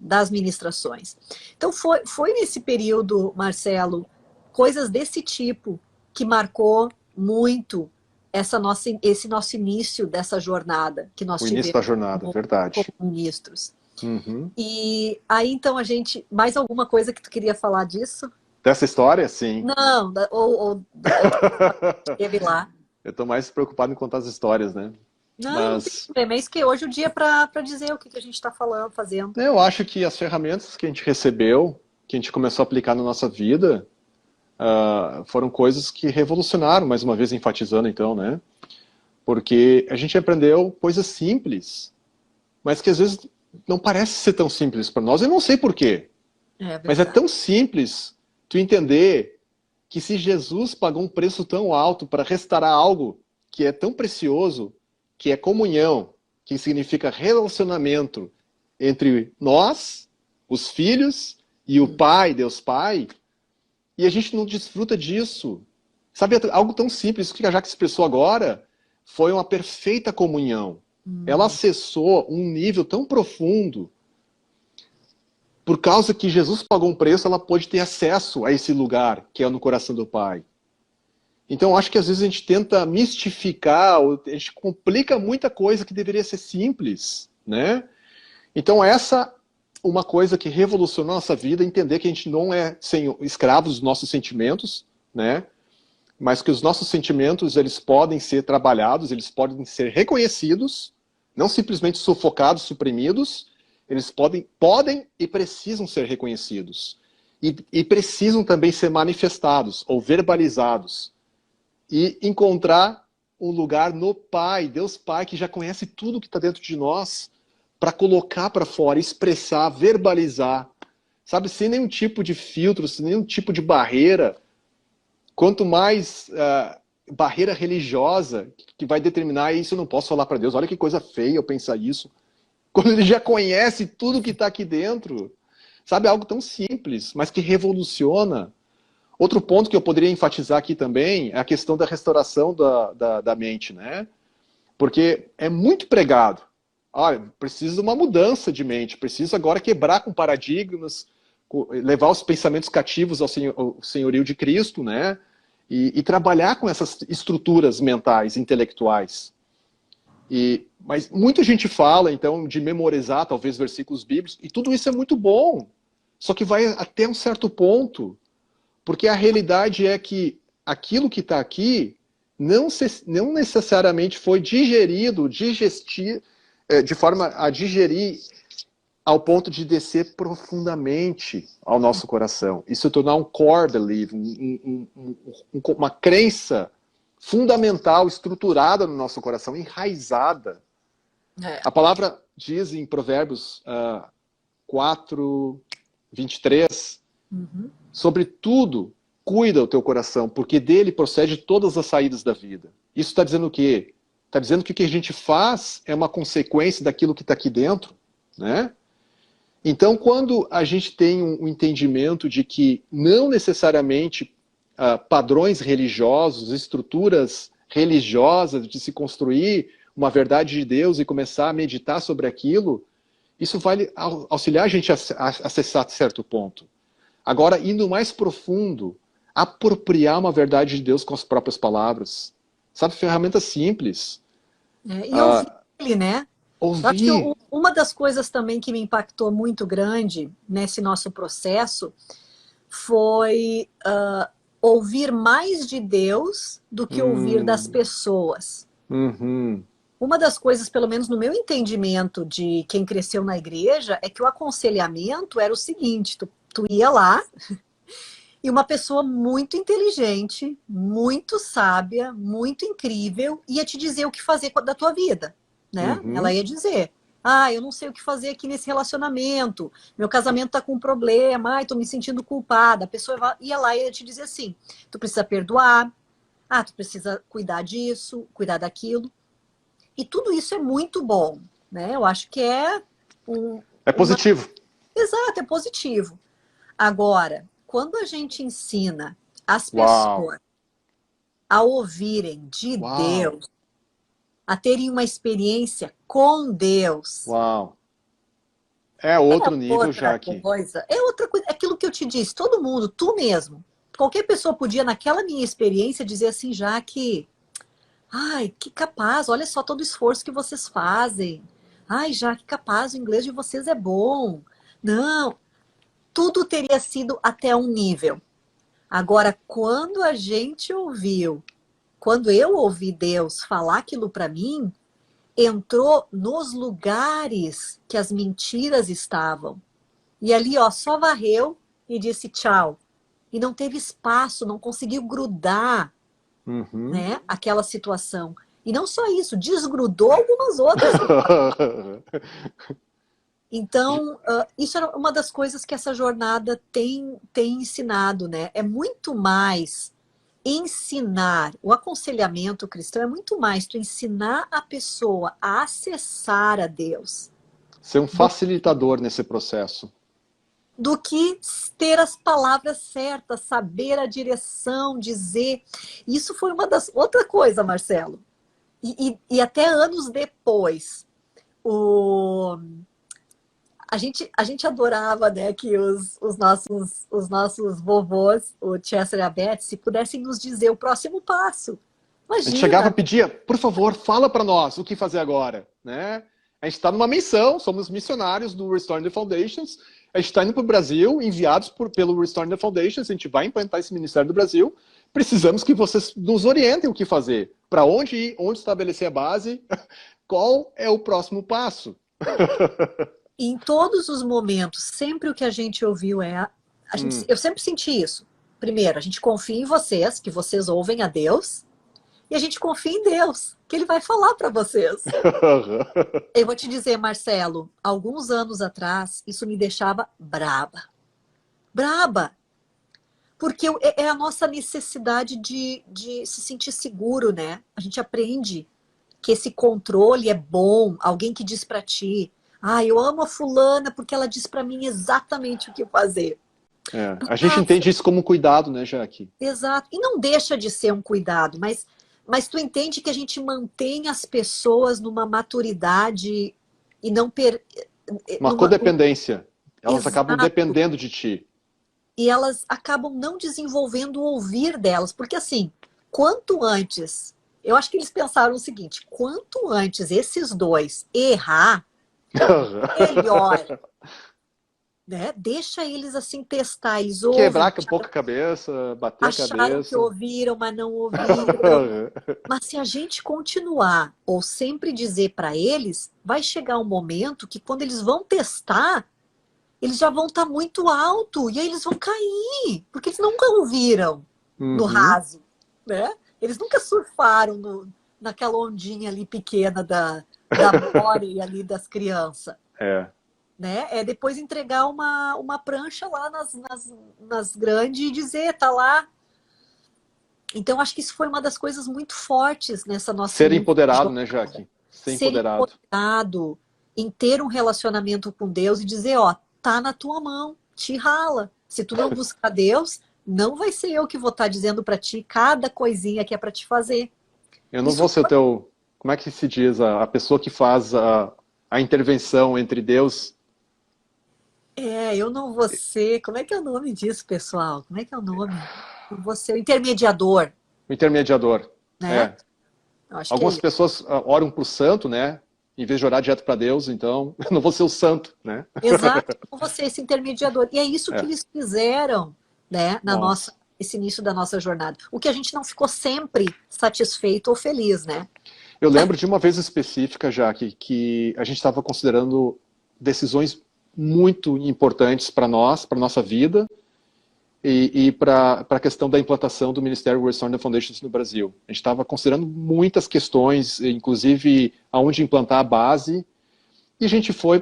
das ministrações. Então foi nesse período, Marcelo, coisas desse tipo que marcou muito esse nosso início dessa jornada que nós O início tivemos da jornada, como verdade. ministros. Uhum. E aí, então, mais alguma coisa que tu queria falar disso? Dessa história, sim. Não, ou outra coisa que teve lá. Eu tô mais preocupado em contar as histórias, né? Não, não tem Mas problema. É isso que hoje é o dia para dizer o que a gente está falando, fazendo. eu acho que as ferramentas que a gente recebeu, que a gente começou a aplicar na nossa vida, foram coisas que revolucionaram, mais uma vez enfatizando então, né? Porque a gente aprendeu coisas simples, mas que às vezes não parece ser tão simples para nós. Eu não sei por quê, É mas é verdade. tão simples tu entender que se Jesus pagou um preço tão alto para restaurar algo que é tão precioso, que é comunhão, que significa relacionamento entre nós, os filhos, e o Pai, Deus Pai, e a gente não desfruta disso. Sabe, algo tão simples, isso que a Jaque expressou agora, foi uma perfeita comunhão. Ela acessou um nível tão profundo. Por causa que Jesus pagou um preço, ela pôde ter acesso a esse lugar que é no coração do Pai. Então, acho que às vezes a gente tenta mistificar, a gente complica muita coisa que deveria ser simples, né? Então, essa uma coisa que revolucionou a nossa vida, entender que a gente não é escravos dos nossos sentimentos, né? Mas que os nossos sentimentos, eles podem ser trabalhados, eles podem ser reconhecidos, não simplesmente sufocados, suprimidos, eles podem e precisam ser reconhecidos. E precisam também ser manifestados ou verbalizados. E encontrar um lugar no Pai, Deus Pai, que já conhece tudo que está dentro de nós, para colocar para fora, expressar, verbalizar, sabe, sem nenhum tipo de filtro, sem nenhum tipo de barreira. Quanto mais barreira religiosa que vai determinar isso, eu não posso falar para Deus, olha que coisa feia eu pensar isso. Quando ele já conhece tudo que está aqui dentro, sabe, algo tão simples, mas que revoluciona. Outro ponto que eu poderia enfatizar aqui também é a questão da restauração da mente, né? Porque é muito pregado. Olha, precisa de uma mudança de mente, precisa agora quebrar com paradigmas, levar os pensamentos cativos ao senhorio de Cristo, né? E trabalhar com essas estruturas mentais, intelectuais. Mas muita gente fala, então, de memorizar, talvez, versículos bíblicos, e tudo isso é muito bom. Só que vai até um certo ponto, porque a realidade é que aquilo que está aqui não necessariamente foi digerido, de forma a digerir ao ponto de descer profundamente ao nosso coração. E se tornar um core belief, uma crença fundamental, estruturada no nosso coração, enraizada. É. A palavra diz em Provérbios 4, 23, sobretudo, cuida o teu coração, porque dele procede todas as saídas da vida. Isso está dizendo o quê? Está dizendo que o que a gente faz é uma consequência daquilo que está aqui dentro, né? Então, quando a gente tem um entendimento de que não necessariamente padrões religiosos, estruturas religiosas de se construir uma verdade de Deus e começar a meditar sobre aquilo, isso vai auxiliar a gente a acessar certo ponto. Agora, indo mais profundo, apropriar uma verdade de Deus com as próprias palavras. Sabe, ferramenta simples. E ouvir ele, né? Eu acho que Ouvir. uma das coisas também que me impactou muito grande nesse nosso processo foi ouvir mais de Deus do que ouvir das pessoas. Uhum. Uma das coisas, pelo menos no meu entendimento de quem cresceu na igreja, é que o aconselhamento era o seguinte, tu ia lá e uma pessoa muito inteligente, muito sábia, muito incrível, ia te dizer o que fazer da tua vida, né? Ela Uhum. ia dizer, eu não sei o que fazer aqui nesse relacionamento, meu casamento tá com um problema, tô me sentindo culpada. A pessoa ia lá e ia te dizer assim, tu precisa perdoar, tu precisa cuidar disso, cuidar daquilo. E tudo isso é muito bom, né? Eu acho que é É positivo. Exato, é positivo. Agora, quando a gente ensina as Uau. pessoas a ouvirem de Uau. Deus, a terem uma experiência com Deus, Uau. É é outro nível já outra aqui. coisa. É outra coisa. É aquilo que eu te disse, todo mundo, tu mesmo, qualquer pessoa podia, naquela minha experiência, dizer assim, já que, ai, que capaz, olha só todo o esforço que vocês fazem. Ai, já que capaz, o inglês de vocês é bom. Não, tudo teria sido até um nível. Agora, quando a gente ouviu, quando eu ouvi Deus falar aquilo para mim, entrou nos lugares que as mentiras estavam. E ali, ó, só varreu e disse tchau. E não teve espaço, não conseguiu grudar, né, aquela situação. E não só isso, desgrudou algumas outras. Então, isso é uma das coisas que essa jornada tem ensinado, né? É muito mais ensinar, o aconselhamento cristão é muito mais tu ensinar a pessoa a acessar a Deus. Ser um facilitador nesse processo. Do que ter as palavras certas, saber a direção, dizer. Isso foi uma das... Outra coisa, Marcelo. E até anos depois, a gente adorava, né, que os nossos vovôs, o Chester e a Beth, se pudessem nos dizer o próximo passo. Imagina. A gente chegava e pedia, por favor, fala para nós o que fazer agora, né? A gente está numa missão, somos missionários do Restoring the Foundations, a gente está indo para o Brasil, enviados pelo Restoring the Foundations, a gente vai implantar esse ministério do Brasil, precisamos que vocês nos orientem o que fazer, para onde ir, onde estabelecer a base, qual é o próximo passo. Em todos os momentos, sempre o que a gente ouviu eu sempre senti isso. Primeiro, a gente confia em vocês, que vocês ouvem a Deus, e a gente confia em Deus, que Ele vai falar para vocês. Eu vou te dizer, Marcelo, alguns anos atrás, isso me deixava braba. Braba. Porque é a nossa necessidade de se sentir seguro, né? A gente aprende que esse controle é bom, alguém que diz para ti, eu amo a fulana porque ela diz para mim exatamente o que fazer. A gente entende isso como um cuidado, né, Jaque? Exato. E não deixa de ser um cuidado, mas tu entende que a gente mantém as pessoas numa maturidade e não... Uma codependência. Elas Exato. acabam dependendo de ti. E elas acabam não desenvolvendo o ouvir delas. Porque assim, quanto antes... Eu acho que eles pensaram o seguinte, quanto antes esses dois errar, melhor. Né? Deixa eles assim testar, eles ouvem. Quebrar um pouco a cabeça, bater a cabeça. Acharam que ouviram, mas não ouviram. Mas se a gente continuar ou sempre dizer para eles, vai chegar um momento que quando eles vão testar, eles já vão estar muito alto e aí eles vão cair, porque eles nunca ouviram no raso, né? Eles nunca surfaram naquela ondinha ali pequena da memória ali das crianças. Né? É depois entregar uma prancha lá nas grandes e dizer, tá lá. Então, acho que isso foi uma das coisas muito fortes nessa nossa... Ser empoderado, né, Jaque? Ser empoderado em ter um relacionamento com Deus e dizer, ó, tá na tua mão, te rala. Se tu não buscar Deus, não vai ser eu que vou estar dizendo para ti cada coisinha que é para te fazer. Eu não vou ser o teu... Como é que se diz? A pessoa que faz a intervenção entre Deus... Eu não vou ser... Como é que é o nome disso, pessoal? Como é que é o nome? Eu vou ser o intermediador. O intermediador. Né? Algumas pessoas oram para o santo, né? Em vez de orar direto para Deus, então eu não vou ser o santo, né? Exato, eu vou ser esse intermediador. E é isso que eles fizeram, né? Esse início da nossa jornada. O que a gente não ficou sempre satisfeito ou feliz, né? Eu lembro de uma vez específica, já que a gente estava considerando decisões muito importantes para nós, para nossa vida e para a questão da implantação do Ministério Restoring the Foundations no Brasil. A gente estava considerando muitas questões, inclusive aonde implantar a base, e a gente foi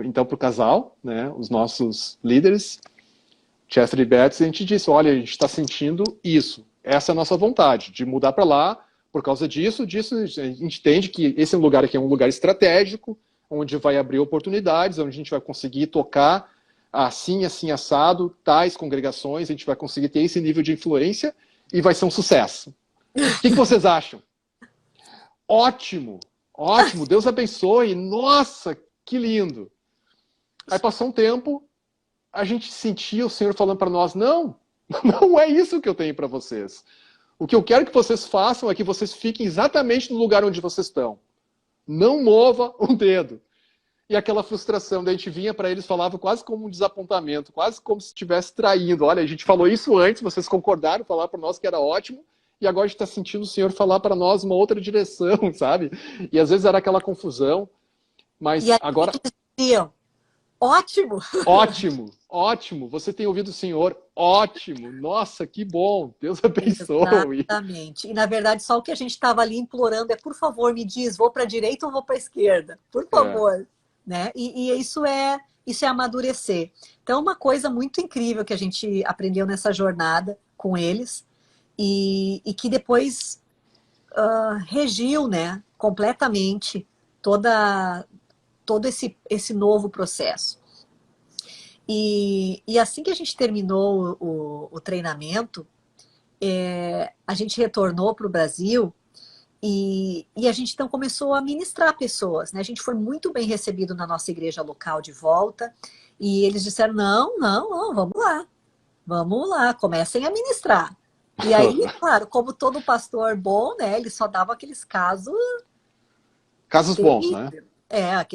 então para o casal, né, os nossos líderes, Chester e Beth, e a gente disse, olha, a gente está sentindo isso, essa é a nossa vontade, de mudar para lá, por causa disso, a gente entende que esse lugar aqui é um lugar estratégico, onde vai abrir oportunidades, onde a gente vai conseguir tocar assim, assim, assado, tais congregações, a gente vai conseguir ter esse nível de influência e vai ser um sucesso. O que vocês acham? Ótimo, ótimo, Deus abençoe, nossa, que lindo. Aí passou um tempo, a gente sentia o Senhor falando para nós, não, Não é isso que eu tenho para vocês. O que eu quero que vocês façam é que vocês fiquem exatamente no lugar onde vocês estão. Não mova um dedo. E aquela frustração, daí a gente vinha para eles, falava quase como um desapontamento, quase como se estivesse traindo. Olha, a gente falou isso antes, vocês concordaram, falaram para nós que era ótimo, e agora a gente está sentindo o Senhor falar para nós uma outra direção, sabe? E às vezes era aquela confusão, mas E aí agora... eles diziam, ótimo! Ótimo, ótimo, você tem ouvido o Senhor, ótimo, nossa, que bom, Deus abençoe. Exatamente. E na verdade só o que a gente estava ali implorando é, por favor, me diz, vou para a direita ou vou para a esquerda? Por favor. Né? E isso é amadurecer. Então, uma coisa muito incrível que a gente aprendeu nessa jornada com eles e que depois regiu, né, completamente todo esse novo processo. E assim que a gente terminou o treinamento, a gente retornou para o Brasil. E a gente então começou a ministrar pessoas, né? A gente foi muito bem recebido na nossa igreja local de volta. E eles disseram, não, vamos lá, comecem a ministrar. E aí, claro, como todo pastor bom, né? Ele só dava aqueles casos... Casos bons, né?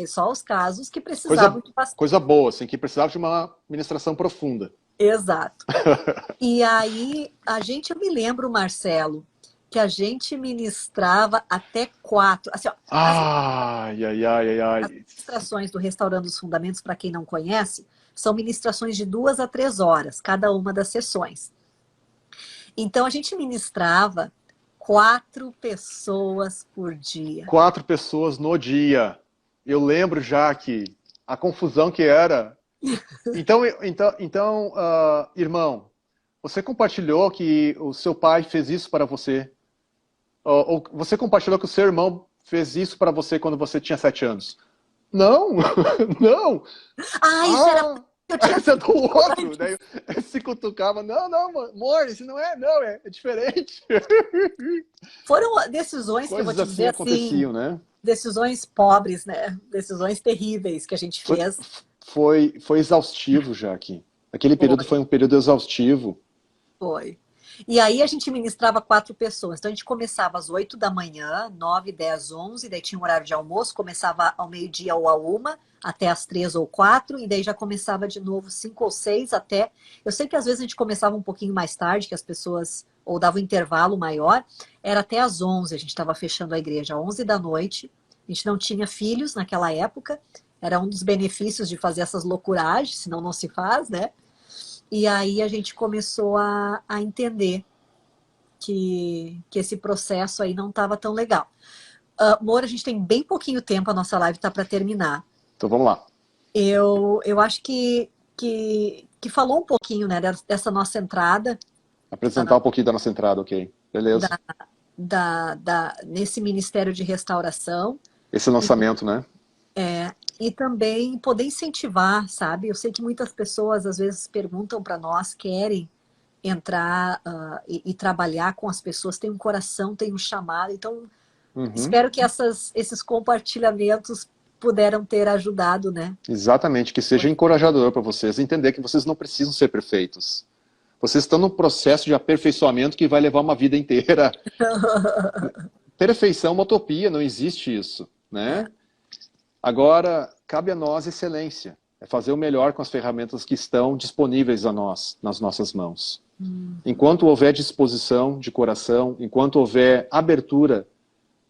Só os casos que precisavam de pastor. Coisa boa, assim, que precisava de uma ministração profunda. Exato. E aí, eu me lembro, Marcelo, que a gente ministrava até 4. Assim, ó, Ai. as ministrações do Restaurando os Fundamentos, para quem não conhece, são ministrações de 2 a 3 horas, cada uma das sessões. Então, a gente ministrava 4 pessoas por dia. 4 pessoas no dia. Eu lembro já que a confusão que era. Então, irmão, você compartilhou que o seu pai fez isso para você? Ou você compartilhou que o seu irmão fez isso para você quando você tinha 7 anos? Não, não. Isso era... Esse é do outro. Daí se cutucava. Não, amor, isso não é, não, é diferente. Foram decisões que eu vou te dizer assim, aconteciam, né? Decisões pobres, né? Decisões terríveis que a gente fez. Foi exaustivo, Jaque. Aquele período foi um período exaustivo. Foi. E aí a gente ministrava 4 pessoas. Então a gente começava às 8 da manhã, 9, 10, 11, daí tinha um horário de almoço, começava ao meio-dia ou à 1, até às 3 ou 4, e daí já começava de novo 5 ou 6 até... Eu sei que às vezes a gente começava um pouquinho mais tarde, que as pessoas... ou dava um intervalo maior, era até às 11, a gente estava fechando a igreja, 11 da noite. A gente não tinha filhos naquela época, era um dos benefícios de fazer essas loucuragens, senão não se faz, né? E aí a gente começou a entender que esse processo aí não estava tão legal. Moura, a gente tem bem pouquinho tempo, a nossa live está para terminar. Então vamos lá. Eu acho que falou um pouquinho, né, dessa nossa entrada. Apresentar um pouquinho da nossa entrada, ok. Beleza. Nesse Ministério de Restauração. Esse lançamento, né? E também poder incentivar, sabe? Eu sei que muitas pessoas às vezes perguntam para nós, querem entrar e trabalhar com as pessoas, tem um coração, tem um chamado. Então, espero que esses compartilhamentos puderam ter ajudado, né? Exatamente, que seja encorajador para vocês entender que vocês não precisam ser perfeitos. Vocês estão num processo de aperfeiçoamento que vai levar uma vida inteira. Perfeição é uma utopia, não existe isso, né? Agora, cabe a nós excelência. É fazer o melhor com as ferramentas que estão disponíveis a nós, nas nossas mãos. Enquanto houver disposição de coração, enquanto houver abertura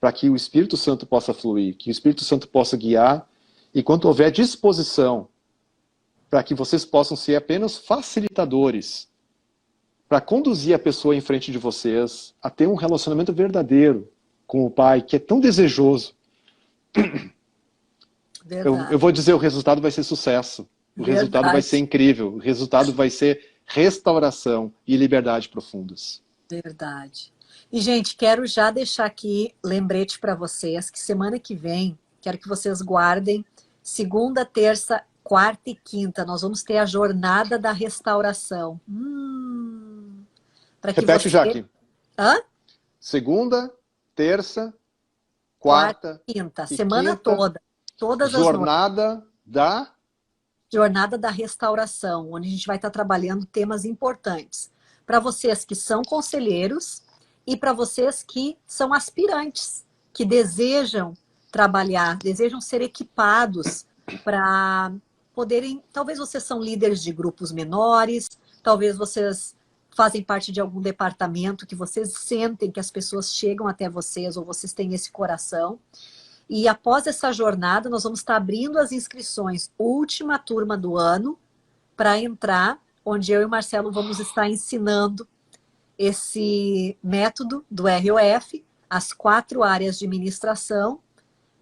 para que o Espírito Santo possa fluir, que o Espírito Santo possa guiar, enquanto houver disposição para que vocês possam ser apenas facilitadores, para conduzir a pessoa em frente de vocês a ter um relacionamento verdadeiro com o Pai, que é tão desejoso. Eu vou dizer, o resultado vai ser sucesso. O resultado vai ser incrível. O resultado vai ser restauração e liberdade profundas. Verdade. E, gente, quero já deixar aqui lembrete para vocês que semana que vem, quero que vocês guardem, segunda, terça, quarta e quinta, nós vamos ter a jornada da restauração. Repete, Jaque. Hã? Segunda, terça, quarta e quinta. Semana toda. Todas as jornada da restauração, onde a gente vai estar trabalhando temas importantes. para vocês que são conselheiros e para vocês que são aspirantes, que desejam trabalhar, desejam ser equipados para poderem... Talvez vocês são líderes de grupos menores, talvez vocês fazem parte de algum departamento que vocês sentem que as pessoas chegam até vocês ou vocês têm esse coração. E após essa jornada, nós vamos estar abrindo as inscrições, última turma do ano, para entrar, onde eu e o Marcelo vamos estar ensinando esse método do ROF, as 4 áreas de ministração.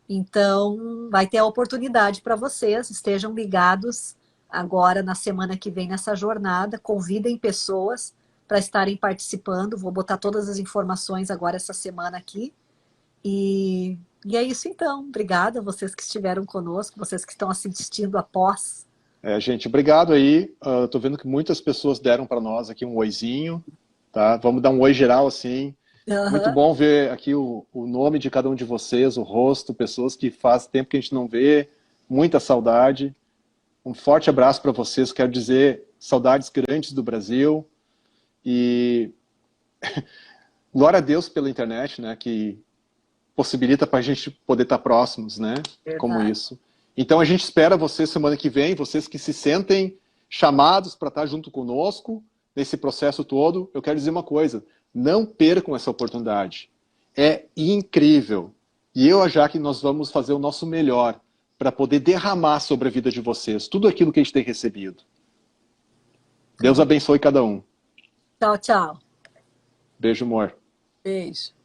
Então, vai ter a oportunidade para vocês, estejam ligados agora na semana que vem nessa jornada, convidem pessoas para estarem participando, vou botar todas as informações agora essa semana aqui. E é isso então, obrigada a vocês que estiveram conosco, vocês que estão assistindo após. Gente, obrigado aí, tô vendo que muitas pessoas deram para nós aqui um oizinho, tá? Vamos dar um oi geral assim. Muito bom ver aqui o nome de cada um de vocês, o rosto, pessoas que faz tempo que a gente não vê, muita saudade. Um forte abraço para vocês, quero dizer saudades grandes do Brasil e glória a Deus pela internet, né, que possibilita para a gente poder estar próximos, né, como isso. Então a gente espera vocês semana que vem, vocês que se sentem chamados para estar junto conosco nesse processo todo. Eu quero dizer uma coisa, não percam essa oportunidade. É incrível. E eu e a Jaque, nós vamos fazer o nosso melhor para poder derramar sobre a vida de vocês tudo aquilo que a gente tem recebido. Deus abençoe cada um. Tchau, tchau. Beijo, amor. Beijo.